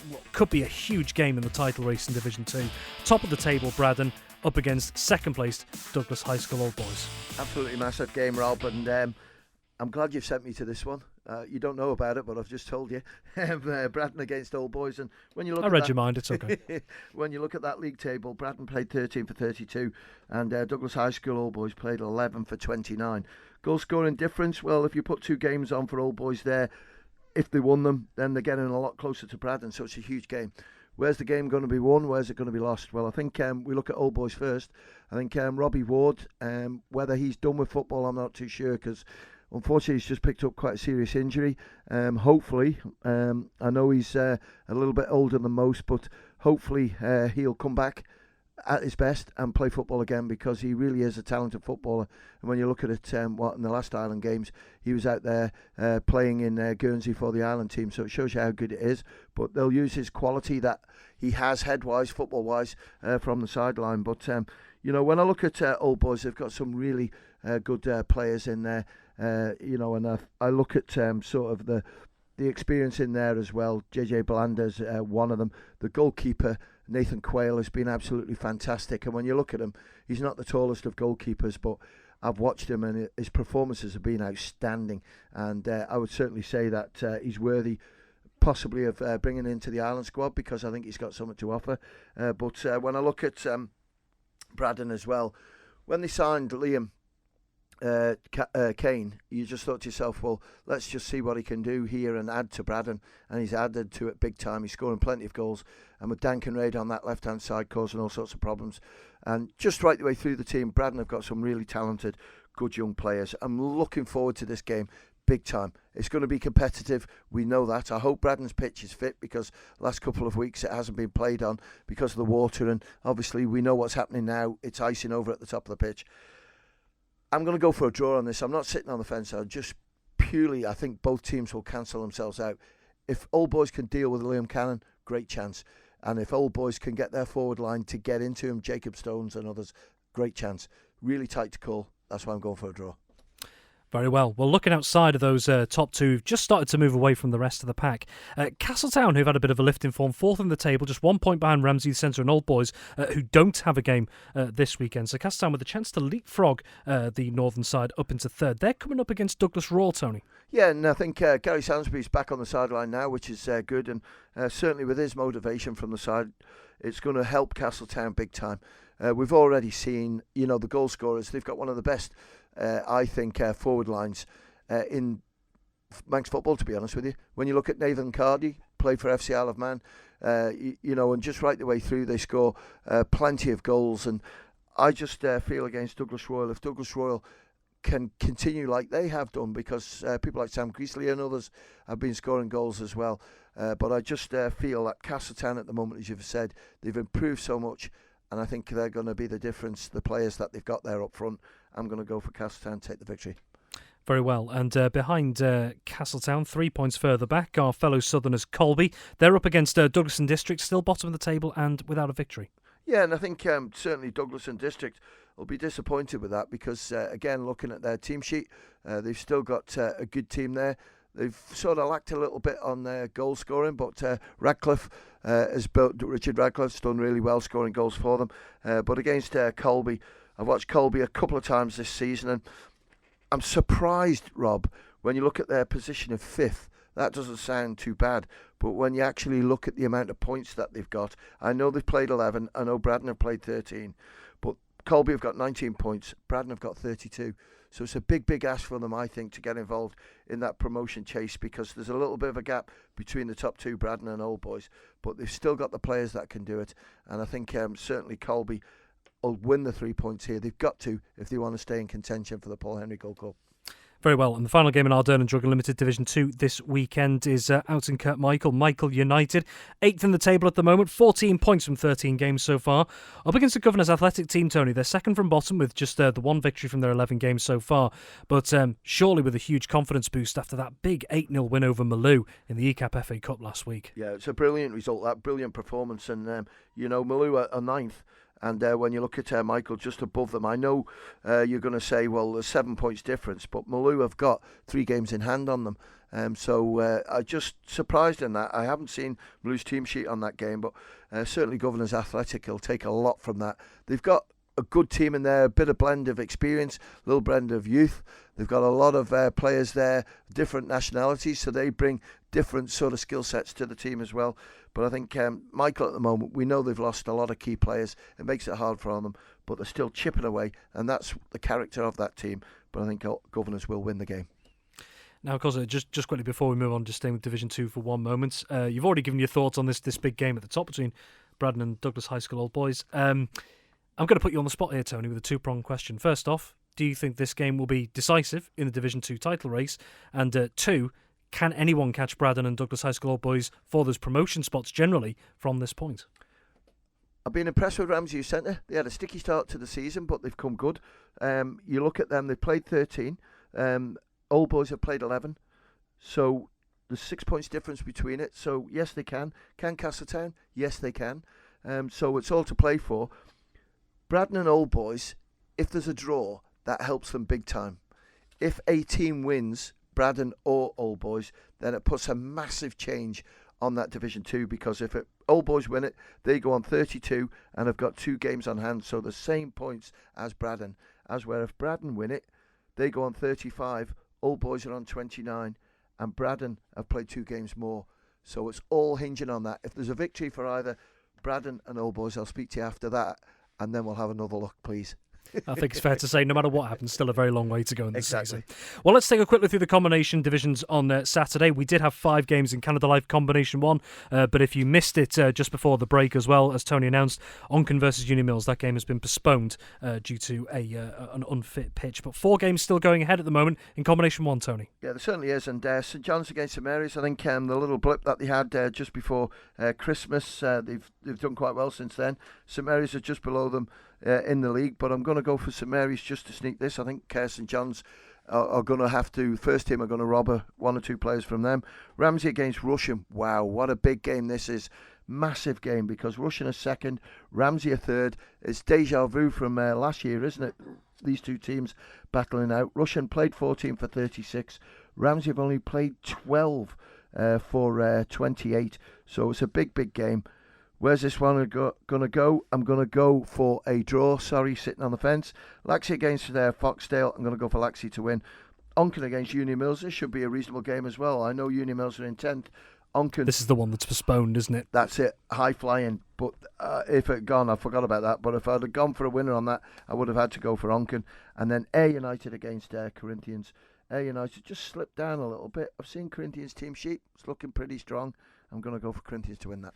what could be a huge game in the title race in Division 2. Top of the table, Braddon, up against second placed Douglas High School Old Boys. Absolutely massive game, Rob, and I'm glad you've sent me to this one. You don't know about it, but I've just told you. Bradden against Old Boys, and when you look, I read your mind. It's okay. When you look at that league table, Bradden played 13 for 32, and Douglas High School Old Boys played 11 for 29. Goal scoring difference. Well, if you put 2 games on for Old Boys there, if they won them, then they're getting a lot closer to Bradden. So it's a huge game. Where's the game going to be won? Where's it going to be lost? Well, I think we look at Old Boys first. I think Robbie Ward, whether he's done with football, I'm not too sure, because unfortunately he's just picked up quite a serious injury. Hopefully, I know he's a little bit older than most, but hopefully he'll come back at his best and play football again, because he really is a talented footballer. And when you look at it, in the last Island games, he was out there playing in Guernsey for the Island team, so it shows you how good it is. But they'll use his quality that he has head-wise, football-wise, from the sideline. But when I look at Old Boys, they've got some really good players in there. And I look at sort of the experience in there as well. JJ Blander's one of them. The goalkeeper, Nathan Quayle, has been absolutely fantastic. And when you look at him, he's not the tallest of goalkeepers, but I've watched him and his performances have been outstanding. And I would certainly say that he's worthy possibly of bringing into the Ireland squad, because I think he's got something to offer. But when I look at Bradden as well, when they signed Liam Kane, you just thought to yourself, well, let's just see what he can do here and add to Bradden, and he's added to it big time. He's scoring plenty of goals, and with Dan Kinraid on that left hand side causing all sorts of problems, and just right the way through the team, Bradden have got some really talented, good young players. I'm looking forward to this game big time. It's going to be competitive, we know that. I hope Bradden's pitch is fit, because last couple of weeks it hasn't been played on because of the water, and obviously we know what's happening now. It's icing over at the top of the pitch. I'm going to go for a draw on this. I'm not sitting on the fence. I think both teams will cancel themselves out. If Old Boys can deal with Liam Cannon, great chance. And if Old Boys can get their forward line to get into him, Jacob Stones and others, great chance. Really tight to call. That's why I'm going for a draw. Very well. Well, looking outside of those top two, who've just started to move away from the rest of the pack. Castletown, who've had a bit of a lift in form, 4th in the table, just 1 point behind Ramsey Centre and Old Boys, who don't have a game this weekend. So Castletown with a chance to leapfrog the northern side up into 3rd. They're coming up against Douglas Royal, Tony. Yeah, and I think Gary Sansbury's back on the sideline now, which is good. And certainly with his motivation from the side, it's going to help Castletown big time. We've already seen, the goal scorers. They've got one of the best, I think, forward lines in Manx football, to be honest with you. When you look at Nathan Cardy, played for FC Isle of Man, and just right the way through, they score plenty of goals. And I just feel against Douglas Royal, if Douglas Royal can continue like they have done, because people like Sam Creasley and others have been scoring goals as well. But I just feel that Castletown at the moment, as you've said, they've improved so much. And I think they're going to be the difference, the players that they've got there up front. I'm going to go for Castletown, take the victory. Very well. And behind Castletown, 3 points further back, our fellow Southerners, Colby. They're up against Douglas and District, still bottom of the table and without a victory. Yeah, and I think certainly Douglas and District will be disappointed with that, because, again, looking at their team sheet, they've still got a good team there. They've sort of lacked a little bit on their goal scoring, but Radcliffe has built. Richard Radcliffe's done really well scoring goals for them. But against Colby, I've watched Colby a couple of times this season, and I'm surprised, Rob, when you look at their position of 5th. That doesn't sound too bad, but when you actually look at the amount of points that they've got, I know they've played 11, I know Bradden have played 13, but Colby have got 19 points, Bradden have got 32. So it's a big, big ask for them, I think, to get involved in that promotion chase, because there's a little bit of a gap between the top two, Bradden and Old Boys, but they've still got the players that can do it. And I think certainly Colby will win the 3 points here. They've got to, if they want to stay in contention for the Paul Henry Gold Cup. Very well. And the final game in Ardern and Druggen Limited Division 2 this weekend is out in Michael United. 8th in the table at the moment, 14 points from 13 games so far. Up against the Governor's Athletic team, Tony. They're second from bottom with just the one victory from their 11 games so far. But surely with a huge confidence boost after that big 8-0 win over Maloo in the ECAP FA Cup last week. Yeah, it's a brilliant result, that brilliant performance. And, Maloo are 9th. And when you look at Michael just above them, I know you're going to say, well, there's 7 points difference, but Maloo have got 3 games in hand on them. So I'm just surprised in that. I haven't seen Maloo's team sheet on that game, but certainly Governor's Athletic will take a lot from that. They've got a good team in there, a bit of blend of experience, a little blend of youth. They've got a lot of players there, different nationalities, so they bring different sort of skill sets to the team as well. But I think Michael at the moment, we know they've lost a lot of key players. It makes it hard for them, but they're still chipping away, and that's the character of that team. But I think Governors will win the game. Now, of course, just quickly before we move on, just staying with Division 2 for one moment. You've already given your thoughts on this big game at the top between Braddon and Douglas High School Old Boys. I'm going to put you on the spot here, Tony, with a two-pronged question. First off, do you think this game will be decisive in the Division 2 title race? And two, can anyone catch Braddon and Douglas High School Old Boys for those promotion spots generally from this point? I've been impressed with Ramsey Youth Centre. They had a sticky start to the season, but they've come good. You look at them, they've played 13. Old Boys have played 11. So there's 6 points difference between it. So yes, they can. Can Castletown? Yes, they can. So it's all to play for. Braddon and Old Boys, if there's a draw, that helps them big time. If a team wins, Braddon or Old Boys, then it puts a massive change on that Division 2, because if Old Boys win it, they go on 32 and have got 2 games on hand, so the same points as Braddon. As where if Braddon win it, they go on 35, Old Boys are on 29, and Braddon have played 2 games more. So it's all hinging on that. If there's a victory for either Braddon and Old Boys, I'll speak to you after that, and then we'll have another look, please. I think it's fair to say no matter what happens, still a very long way to go in this season. Well, let's take a quick look through the combination divisions on Saturday. We did have 5 games in Canada Life Combination 1, but if you missed it just before the break as well, as Tony announced, Onken versus Union Mills, that game has been postponed due to an unfit pitch. But 4 games still going ahead at the moment in Combination 1, Tony. Yeah, there certainly is. And St John's against St Mary's, I think the little blip that they had just before Christmas, they've done quite well since then. St Mary's are just below them in the league, but I'm going to go for St Mary's just to sneak this. I think St John's are going to have to, first team are going to rob 1 or 2 players from them. Ramsey against Rushen. Wow, what a big game this is. Massive game, because Rushen is second, Ramsey are third. It's deja vu from last year, isn't it? These 2 teams battling out. Rushen played 14 for 36. Ramsey have only played 12 for 28. So it's a big game. Where's this one going to go? I'm going to go for a draw. Sorry, sitting on the fence. Laxey against Foxdale. I'm going to go for Laxey to win. Onken against Union Mills. This should be a reasonable game as well. I know Union Mills are in 10th. Onken. This is the one that's postponed, isn't it? That's it. High flying. But if it had gone, I forgot about that. But if I'd have gone for a winner on that, I would have had to go for Onken. And then Ayre United against Corinthians. Ayre United just slipped down a little bit. I've seen Corinthians team sheet. It's looking pretty strong. I'm going to go for Corinthians to win that.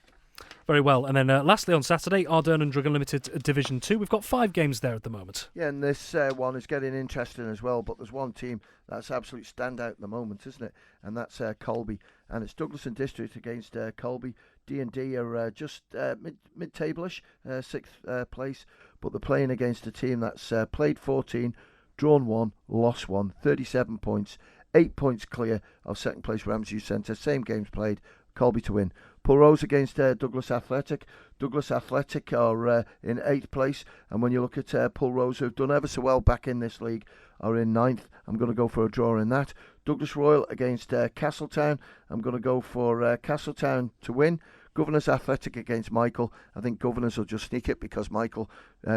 Very well. And then lastly on Saturday, Ardern and Drug Unlimited Division 2. We've got 5 games there at the moment. Yeah, and this one is getting interesting as well, but there's one team that's absolute standout at the moment, isn't it? And that's Colby. And it's Douglas and District against Colby. D&D are just mid-table-ish, 6th place, but they're playing against a team that's played 14, drawn 1, lost 1, 37 points, 8 points clear of second place Ramsey Youth Centre. Same games played, Colby to win. Pulrose against Douglas Athletic. Douglas Athletic are in 8th place, and when you look at Pulrose, who've done ever so well back in this league, are in 9th. I'm going to go for a draw in that. Douglas Royal against Castletown. I'm going to go for Castletown to win. Governors Athletic against Michael. I think Governors will just sneak it because Michael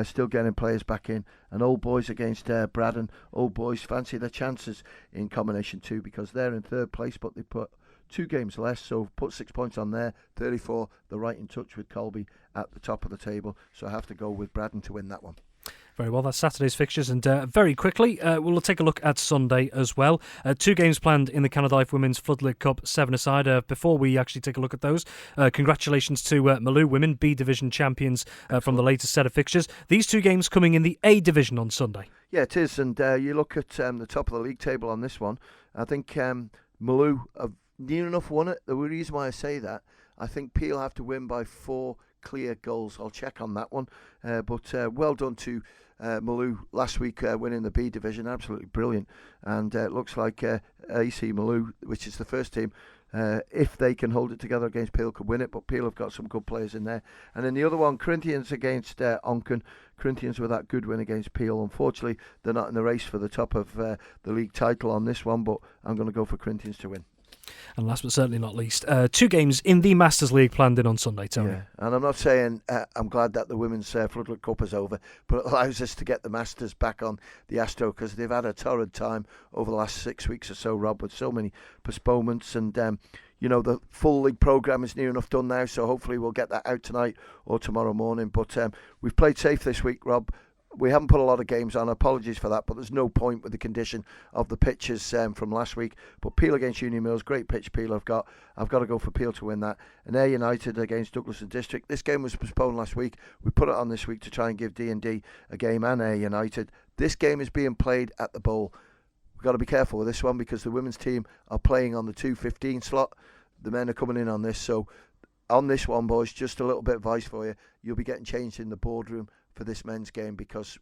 still getting players back in. And Old Boys against Braddon. Old Boys fancy their chances in Combination 2 because they're in 3rd place, but they put 2 games less, so put 6 points on there. 34, they're right in touch with Colby at the top of the table. So I have to go with Braddon to win that one. Very well, that's Saturday's fixtures, and very quickly we'll take a look at Sunday as well. 2 games planned in the Canada Life Women's Floodlit Cup 7-a-side. Before we actually take a look at those, congratulations to Maloo Women, B Division champions from the latest set of fixtures. These 2 games coming in the A Division on Sunday. Yeah, it is, and you look at the top of the league table on this one. I think Maloo have near enough won it. The reason why I say that, I think Peel have to win by 4 clear goals. I'll check on that one. But well done to Maloo last week winning the B Division. Absolutely brilliant. And it looks like AC Maloo, which is the first team, if they can hold it together against Peel, could win it. But Peel have got some good players in there. And then the other one, Corinthians against Onken. Corinthians with that good win against Peel. Unfortunately, they're not in the race for the top of the league title on this one, but I'm going to go for Corinthians to win. And last but certainly not least, 2 games in the Masters League planned in on Sunday, Tony. Yeah, and I'm not saying I'm glad that the Women's Floodlit Cup is over, but it allows us to get the Masters back on the Astro, because they've had a torrid time over the last 6 weeks or so, Rob, with so many postponements. And, the full league programme is near enough done now, so hopefully we'll get that out tonight or tomorrow morning. But we've played safe this week, Rob. We haven't put a lot of games on, apologies for that, but there's no point with the condition of the pitches from last week. But Peel against Union Mills, great pitch, Peel I've got to go for Peel to win that. And Ayre United against Douglas and District. This game was postponed last week. We put it on this week to try and give D&D a game, and Ayre United. This game is being played at the Bowl. We've got to be careful with this one, because the women's team are playing on the 2:15 slot. The men are coming in on this. So on this one, boys, just a little bit of advice for you. You'll be getting changed in the boardroom for this men's game, because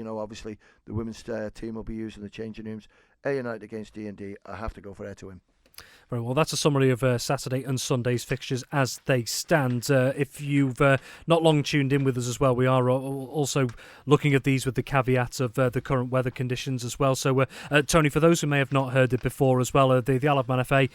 obviously the women's team will be using the changing rooms. Ayre United against D&D, I have to go for Ayre to win. Very well, that's a summary of Saturday and Sunday's fixtures as they stand. If you've not long tuned in with us as well, we are also looking at these with the caveat of the current weather conditions as well. So, Tony, for those who may have not heard it before as well, the Isle of Man FA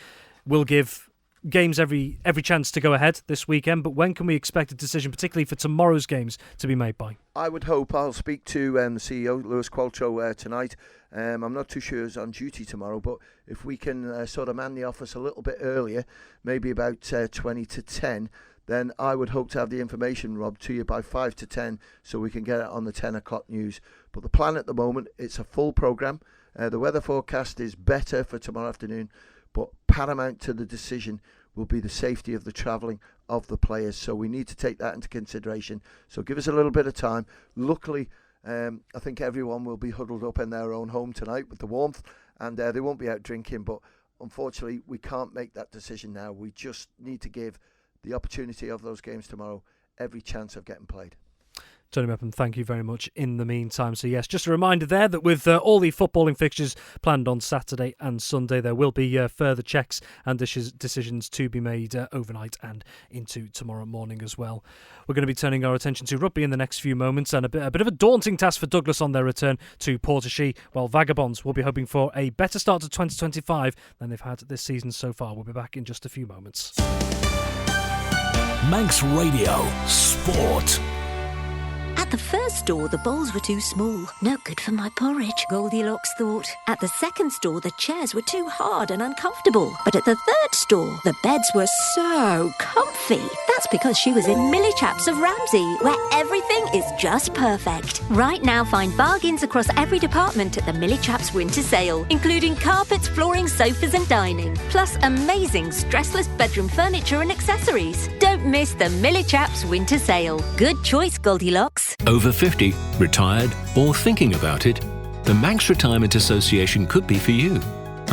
will give games every chance to go ahead this weekend, but when can we expect a decision, particularly for tomorrow's games, to be made by? I would hope. I'll speak to the CEO, Lewis Qualtrough, tonight. I'm not too sure he's on duty tomorrow, but if we can sort of man the office a little bit earlier, maybe about 20 to 10, then I would hope to have the information, Rob, to you by 5 to 10, so we can get it on the 10 o'clock news. But the plan at the moment, it's a full programme. The weather forecast is better for tomorrow afternoon, but paramount to the decision will be the safety of the travelling of the players. So we need to take that into consideration. So give us a little bit of time. Luckily, I think everyone will be huddled up in their own home tonight with the warmth, and they won't be out drinking. But unfortunately, we can't make that decision now. We just need to give the opportunity of those games tomorrow every chance of getting played. Tony Mepham, thank you very much in the meantime. So yes, just a reminder there that with all the footballing fixtures planned on Saturday and Sunday, there will be further checks and decisions to be made overnight and into tomorrow morning as well. We're going to be turning our attention to rugby in the next few moments, and a bit of a daunting task for Douglas on their return to Portachee, while Vagabonds will be hoping for a better start to 2025 than they've had this season so far. We'll be back in just a few moments. Manx Radio Sport. At the first store, the bowls were too small. No good for my porridge, Goldilocks thought. At the second store, the chairs were too hard and uncomfortable. But at the third store, the beds were so comfy. That's because she was in Millie Chaps of Ramsey, where everything is just perfect. Right now, find bargains across every department at the Millie Chaps winter sale, including carpets, flooring, sofas and dining. Plus amazing stressless bedroom furniture and accessories. Don't miss the Millie Chaps winter sale. Good choice, Goldilocks. Over 50, retired, or thinking about it, the Manx Retirement Association could be for you.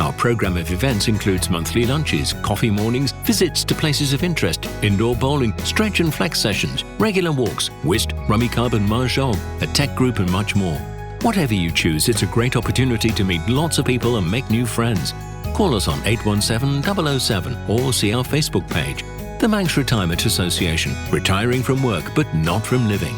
Our programme of events includes monthly lunches, coffee mornings, visits to places of interest, indoor bowling, stretch and flex sessions, regular walks, whist, rummy cub and mahjong, a tech group and much more. Whatever you choose, it's a great opportunity to meet lots of people and make new friends. Call us on 817-007 or see our Facebook page. The Manx Retirement Association, retiring from work but not from living.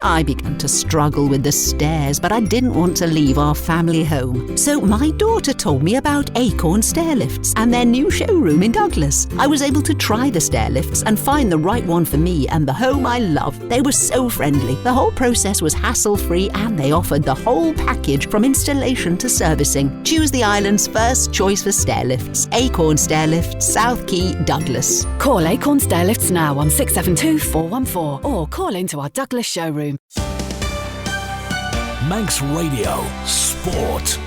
I began to struggle with the stairs, but I didn't want to leave our family home. So my daughter told me about Acorn Stairlifts and their new showroom in Douglas. I was able to try the stairlifts and find the right one for me and the home I love. They were so friendly. The whole process was hassle-free and they offered the whole package from installation to servicing. Choose the island's first choice for stairlifts. Acorn Stairlifts, South Quay, Douglas. Call Acorn Stairlifts now on 672 414 or call into our Douglas showroom. Manx Radio Sport.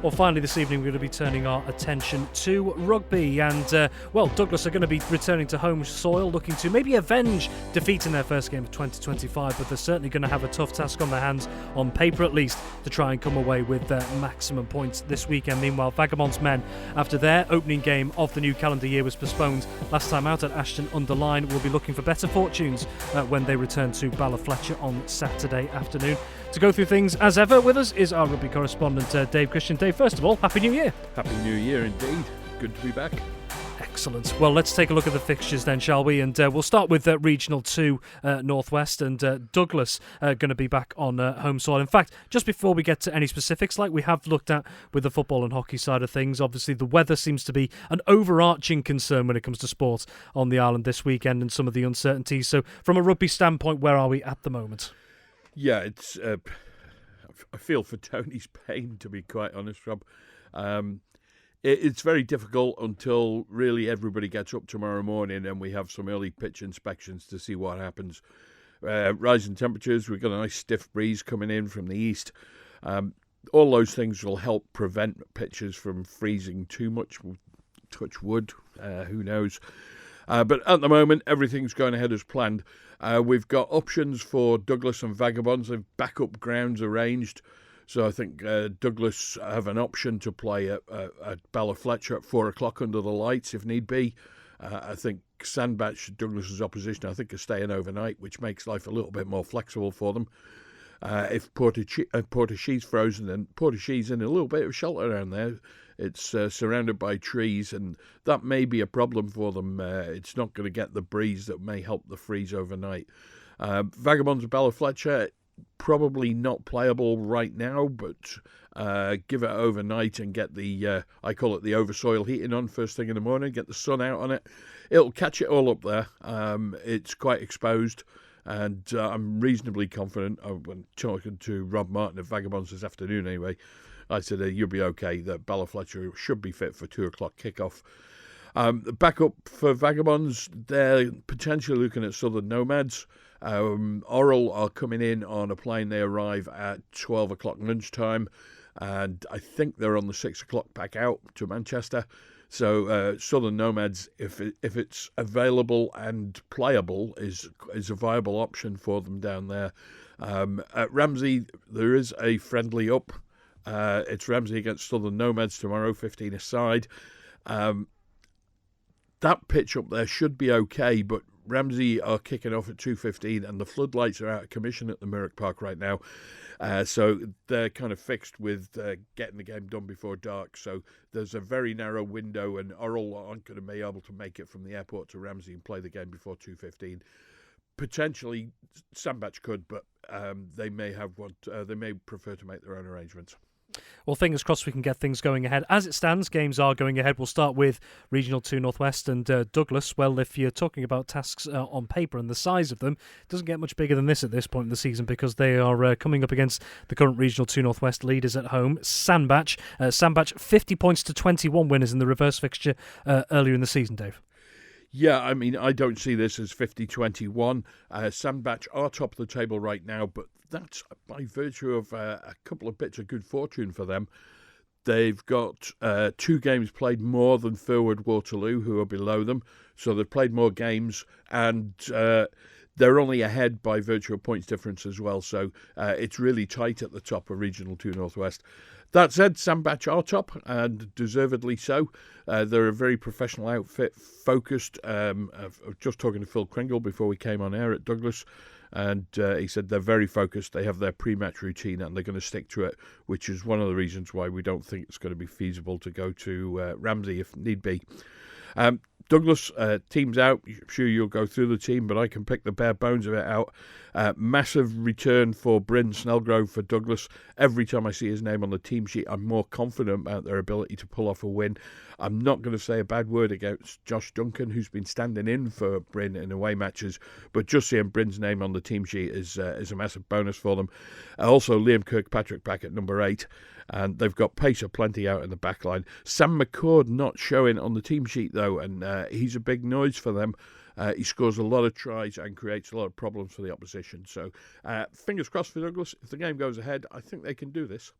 Well, finally this evening we're going to be turning our attention to rugby, and Douglas are going to be returning to home soil, looking to maybe avenge defeat in their first game of 2025, but they're certainly going to have a tough task on their hands, on paper at least, to try and come away with maximum points this weekend. Meanwhile, Vagabonds men, after their opening game of the new calendar year was postponed last time out at Ashton-under-Lyne, will be looking for better fortunes when they return to Ballafletcher on Saturday afternoon. To go through things as ever with us is our rugby correspondent Dave Christian. Dave, first of all, Happy New Year. Happy New Year indeed. Good to be back. Excellent. Well, let's take a look at the fixtures then, shall we? And we'll start with Regional 2 Northwest, and Douglas going to be back on home soil. In fact, just before we get to any specifics, like we have looked at with the football and hockey side of things, obviously the weather seems to be an overarching concern when it comes to sport on the island this weekend and some of the uncertainties. So from a rugby standpoint, where are we at the moment? Yeah, it's. I feel for Tony's pain, to be quite honest, Rob. It's very difficult until really everybody gets up tomorrow morning and we have some early pitch inspections to see what happens. Rising temperatures, we've got a nice stiff breeze coming in from the east. All those things will help prevent pitches from freezing too much. Touch wood, who knows. But at the moment, everything's going ahead as planned. We've got options for Douglas and Vagabonds. They've backup grounds arranged. So I think Douglas have an option to play at Ballafletcher at 4 o'clock under the lights if need be. I think Sandbach, Douglas's opposition, I think are staying overnight, which makes life a little bit more flexible for them. If Portishee's frozen, then Portishee's in a little bit of shelter around there. It's surrounded by trees, and that may be a problem for them. It's not going to get the breeze that may help the freeze overnight. Vagabonds of Ballafletcher, probably not playable right now, but give it overnight and get the, I call it the oversoil heating on first thing in the morning, get the sun out on it. It'll catch it all up there. It's quite exposed, and I'm reasonably confident. When talking to Rob Martin of Vagabonds this afternoon anyway, I said you'll be okay, that Ballafletcher should be fit for 2 o'clock kickoff. Back up for Vagabonds, they're potentially looking at Southern Nomads. Oral are coming in on a plane. They arrive at 12 o'clock lunchtime, and I think they're on the 6 o'clock back out to Manchester. So Southern Nomads, if it's available and playable, is a viable option for them down there. At Ramsey, there is a friendly up. It's Ramsey against Southern Nomads tomorrow, 15 aside. That pitch up there should be okay, but Ramsey are kicking off at 2:15, and the floodlights are out of commission at the Merrick Park right now. So they're kind of fixed with getting the game done before dark. So there's a very narrow window, and Oral aren't going to be able to make it from the airport to Ramsey and play the game before 2:15. Potentially, Sandbach could, but they may prefer to make their own arrangements. Well, fingers crossed we can get things going ahead. As it stands, games are going ahead. We'll start with Regional 2 Northwest and Douglas. Well, if you're talking about tasks on paper and the size of them, it doesn't get much bigger than this at this point in the season, because they are coming up against the current Regional 2 Northwest leaders at home, Sandbach. Sandbach 50 points to 21 winners in the reverse fixture earlier in the season, Dave. Yeah, I mean, I don't see this as 50-21. Sandbach are top of the table right now, but that's by virtue of a couple of bits of good fortune for them. They've got 2 games played more than Furwood Waterloo, who are below them, so they've played more games, and they're only ahead by virtue of points difference as well, so it's really tight at the top of Regional 2 Northwest. That said, Sandbach are top, and deservedly so. They're a very professional outfit, focused. I was just talking to Phil Kringle before we came on air at Douglas, and he said they're very focused. They have their pre-match routine, and they're going to stick to it, which is one of the reasons why we don't think it's going to be feasible to go to Ramsey if need be. Douglas, team's out. I'm sure you'll go through the team, but I can pick the bare bones of it out. Massive return for Bryn Snellgrove for Douglas. Every time I see his name on the team sheet, I'm more confident about their ability to pull off a win. I'm not going to say a bad word against Josh Duncan, who's been standing in for Bryn in away matches, but just seeing Bryn's name on the team sheet is a massive bonus for them. Also, Liam Kirkpatrick back at number 8. And they've got pace aplenty out in the back line. Sam McCord not showing on the team sheet, though, and he's a big noise for them. He scores a lot of tries and creates a lot of problems for the opposition. So fingers crossed for Douglas. If the game goes ahead, I think they can do this.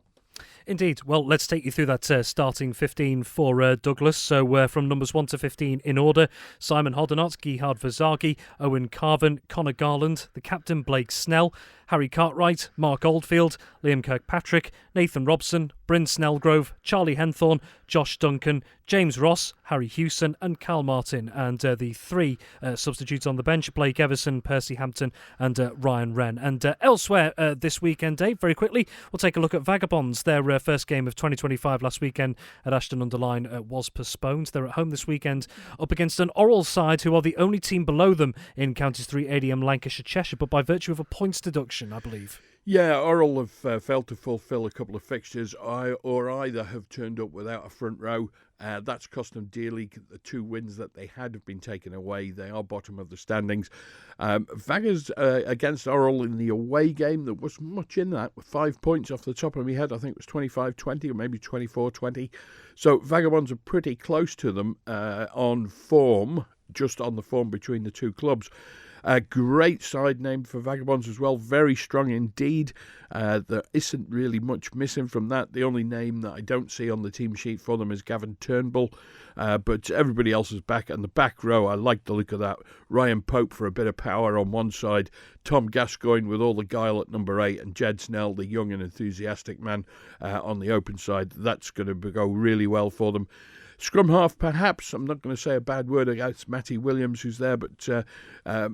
Indeed. Well, let's take you through that starting 15 for Douglas. So from numbers 1 to 15 in order: Simon Hoddenot, Gerhard Verzagi, Owen Carven, Connor Garland, the captain Blake Snell, Harry Cartwright, Mark Oldfield, Liam Kirkpatrick, Nathan Robson, Bryn Snellgrove, Charlie Henthorne, Josh Duncan, James Ross, Harry Hewson and Cal Martin. And the 3 substitutes on the bench: Blake Everson, Percy Hampton and Ryan Wren. And elsewhere this weekend, Dave, very quickly, we'll take a look at Vagabonds. They're their first game of 2025 last weekend at Ashton-under-Lyne was postponed. They're at home this weekend up against an Orrell side who are the only team below them in Counties 3 ADM Lancashire Cheshire, but by virtue of a points deduction, I believe. Yeah, Orrell have failed to fulfil a couple of fixtures or either have turned up without a front row. That's cost them dearly. The 2 wins that they had have been taken away. They are bottom of the standings. Vaggers against Orrell in the away game, there wasn't much in that, with 5 points off the top of my head. I think it was 25-20 or maybe 24-20. So Vagabonds are pretty close to them on form, just on the form between the two clubs. A great side name for Vagabonds as well, very strong indeed. There isn't really much missing from that. The only name that I don't see on the team sheet for them is Gavin Turnbull, but everybody else is back. And the back row, I like the look of that. Ryan Pope for a bit of power on one side, Tom Gascoigne with all the guile at number 8, and Jed Snell, the young and enthusiastic man, on the open side. That's going to go really well for them. Scrum half, perhaps. I'm not going to say a bad word against Matty Williams, who's there, but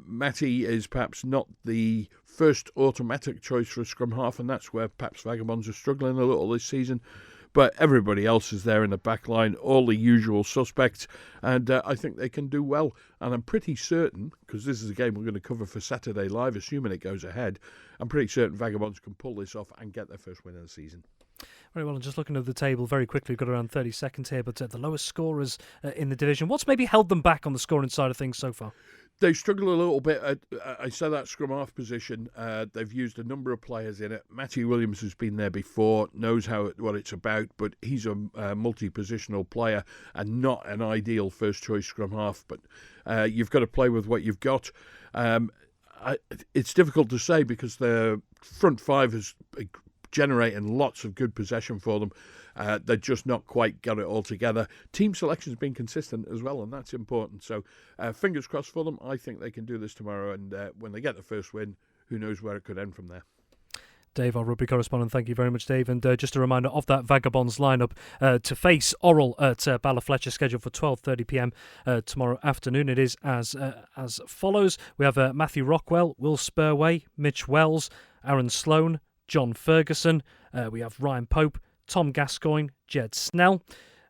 Matty is perhaps not the first automatic choice for a scrum half, and that's where perhaps Vagabonds are struggling a little this season. But everybody else is there in the back line, all the usual suspects, and I think they can do well. And I'm pretty certain, because this is a game we're going to cover for Saturday Live, assuming it goes ahead, I'm pretty certain Vagabonds can pull this off and get their first win of the season. Very well, and just looking at the table very quickly, we've got around 30 seconds here, but the lowest scorers in the division. What's maybe held them back on the scoring side of things so far? They struggle a little bit at, I say that scrum half position. They've used a number of players in it. Matty Williams has been there before, knows what it's about, but he's a multi-positional player and not an ideal first-choice scrum half. But you've got to play with what you've got. It's difficult to say because their front five is generating lots of good possession for them. They've just not quite got it all together. Team selection has been consistent as well, and that's important. So fingers crossed for them. I think they can do this tomorrow, and when they get the first win, who knows where it could end from there. Dave, our rugby correspondent, thank you very much, Dave. And just a reminder of that Vagabonds lineup to face Orrell at Ballafletcher, scheduled for 12:30pm tomorrow afternoon. It is as follows. We have Matthew Rockwell, Will Spurway, Mitch Wells, Aaron Sloan, John Ferguson. We have Ryan Pope, Tom Gascoigne, Jed Snell,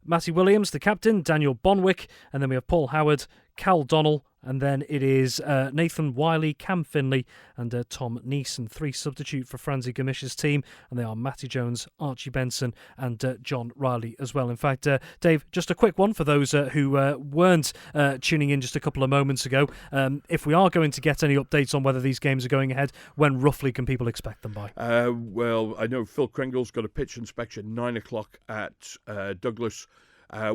Matty Williams, the captain, Daniel Bonwick, and then we have Paul Howard, Cal Donnell, and then it is Nathan Wiley, Cam Finley, and Tom Neeson. 3 substitute for Franzi Gamish's team, and they are Matty Jones, Archie Benson, and John Riley as well. In fact, Dave, just a quick one for those who weren't tuning in just a couple of moments ago. If we are going to get any updates on whether these games are going ahead, when roughly can people expect them by? Well, I know Phil Kringle's got a pitch inspection 9 o'clock at Douglas.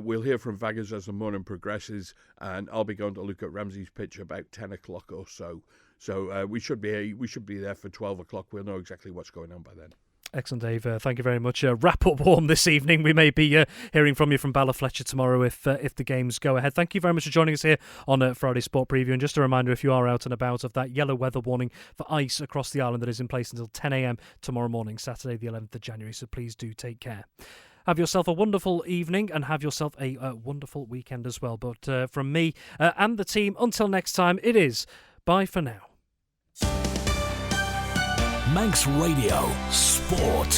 We'll hear from Vaggers as the morning progresses, and I'll be going to look at Ramsey's pitch about 10 o'clock or so. So we should be there for 12 o'clock. We'll know exactly what's going on by then. Excellent, Dave. Thank you very much. Wrap up warm this evening. We may be hearing from you from Ballafletcher tomorrow if the games go ahead. Thank you very much for joining us here on Friday Sport Preview. And just a reminder, if you are out and about, of that yellow weather warning for ice across the island that is in place until 10 a.m. tomorrow morning, Saturday the 11th of January. So please do take care. Have yourself a wonderful evening and have yourself a wonderful weekend as well. But from me and the team, until next time, it is bye for now. Manx Radio Sport.